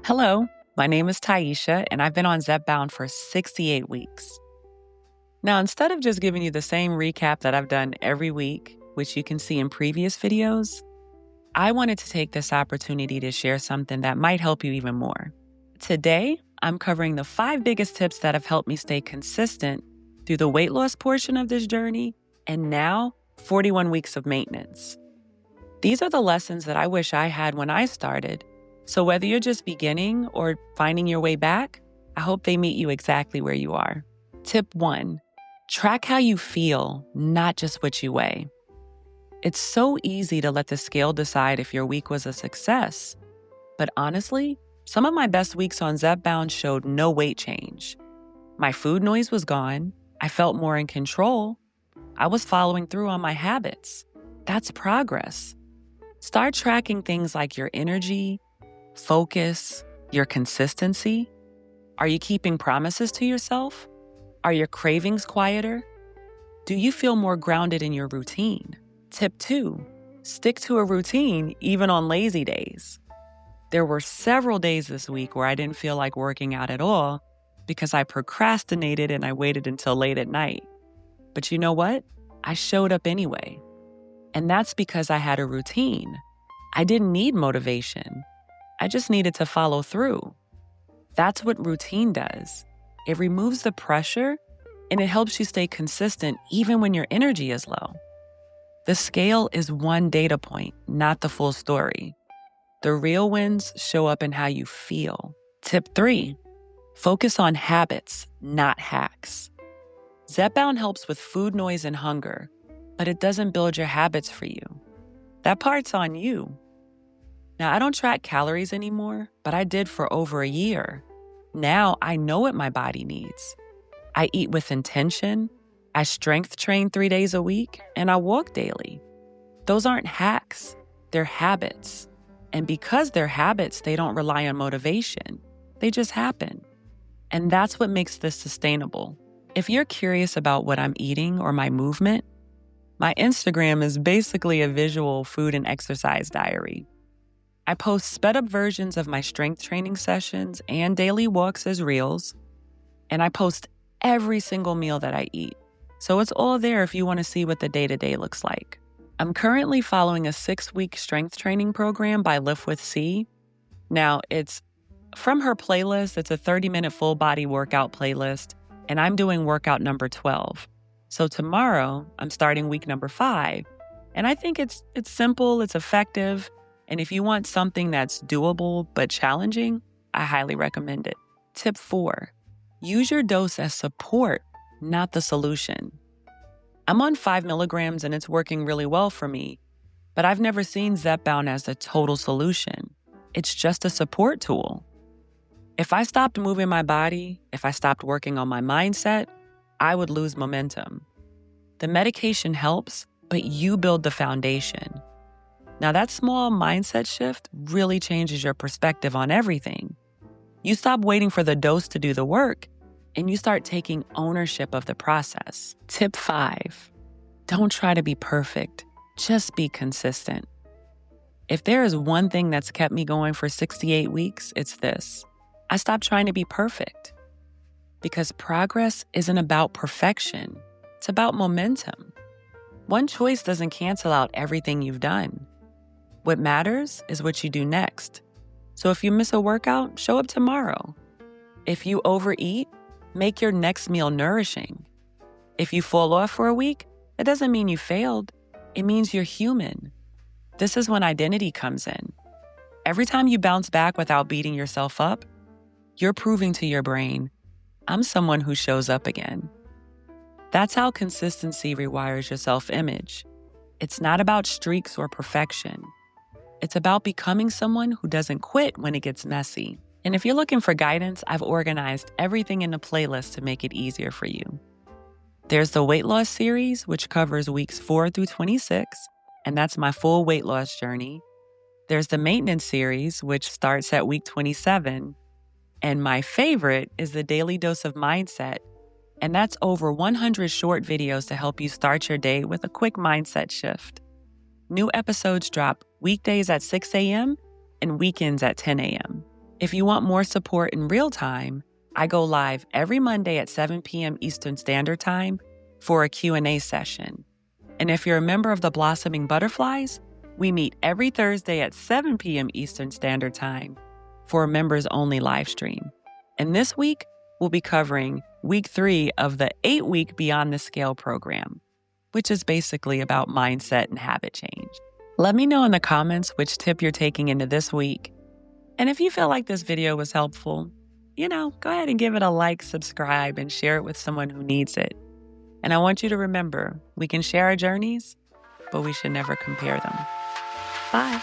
Hello, my name is Taisha, and I've been on Zepbound for 68 weeks. Now, instead of just giving you the same recap that I've done every week, which you can see in previous videos, I wanted to take this opportunity to share something that might help you even more. Today, I'm covering the 5 biggest tips that have helped me stay consistent through the weight loss portion of this journey and now 41 weeks of maintenance. These are the lessons that I wish I had when I started. So whether you're just beginning or finding your way back, I hope they meet you exactly where you are. Tip 1, track how you feel, not just what you weigh. It's so easy to let the scale decide if your week was a success. But honestly, some of my best weeks on Zepbound showed no weight change. My food noise was gone. I felt more in control. I was following through on my habits. That's progress. Start tracking things like your energy, focus, your consistency. Are you keeping promises to yourself? Are your cravings quieter? Do you feel more grounded in your routine? Tip 2, stick to a routine even on lazy days. There were several days this week where I didn't feel like working out at all because I procrastinated and I waited until late at night. But you know what? I showed up anyway. And that's because I had a routine. I didn't need motivation. I just needed to follow through. That's what routine does. It removes the pressure and it helps you stay consistent even when your energy is low. The scale is one data point, not the full story. The real wins show up in how you feel. Tip 3, focus on habits, not hacks. Zepbound helps with food noise and hunger, but it doesn't build your habits for you. That part's on you. Now, I don't track calories anymore, but I did for over a year. Now I know what my body needs. I eat with intention, I strength train 3 days a week, and I walk daily. Those aren't hacks, they're habits. And because they're habits, they don't rely on motivation. They just happen. And that's what makes this sustainable. If you're curious about what I'm eating or my movement, my Instagram is basically a visual food and exercise diary. I post sped up versions of my strength training sessions and daily walks as reels, and I post every single meal that I eat. So it's all there if you want to see what the day-to-day looks like. I'm currently following a 6-week strength training program by Lift with C. Now, it's from her playlist. It's a 30-minute full body workout playlist, and I'm doing workout number 12. So tomorrow, I'm starting week number 5. And I think it's simple, it's effective. And if you want something that's doable but challenging, I highly recommend it. Tip 4, use your dose as support, not the solution. I'm on 5 milligrams and it's working really well for me, but I've never seen Zepbound as a total solution. It's just a support tool. If I stopped moving my body, if I stopped working on my mindset, I would lose momentum. The medication helps, but you build the foundation. Now, that small mindset shift really changes your perspective on everything. You stop waiting for the dose to do the work, and you start taking ownership of the process. Tip 5, don't try to be perfect. Just be consistent. If there is one thing that's kept me going for 68 weeks, it's this. I stopped trying to be perfect. Because progress isn't about perfection. It's about momentum. One choice doesn't cancel out everything you've done. What matters is what you do next. So if you miss a workout, show up tomorrow. If you overeat, make your next meal nourishing. If you fall off for a week, it doesn't mean you failed. It means you're human. This is when identity comes in. Every time you bounce back without beating yourself up, you're proving to your brain, I'm someone who shows up again. That's how consistency rewires your self-image. It's not about streaks or perfection. It's about becoming someone who doesn't quit when it gets messy. And if you're looking for guidance, I've organized everything in a playlist to make it easier for you. There's the weight loss series, which covers weeks 4 through 26, and that's my full weight loss journey. There's the maintenance series, which starts at week 27. And my favorite is the daily dose of mindset, and that's over 100 short videos to help you start your day with a quick mindset shift. New episodes drop weekdays at 6 a.m. and weekends at 10 a.m. If you want more support in real time, I go live every Monday at 7 p.m. Eastern Standard Time for a Q&A session. And if you're a member of the Blossoming Butterflies, we meet every Thursday at 7 p.m. Eastern Standard Time for a members-only live stream. And this week, we'll be covering week 3 of the 8-week Beyond the Scale program, which is basically about mindset and habit change. Let me know in the comments which tip you're taking into this week. And if you feel like this video was helpful, go ahead and give it a like, subscribe, and share it with someone who needs it. And I want you to remember, we can share our journeys, but we should never compare them. Bye.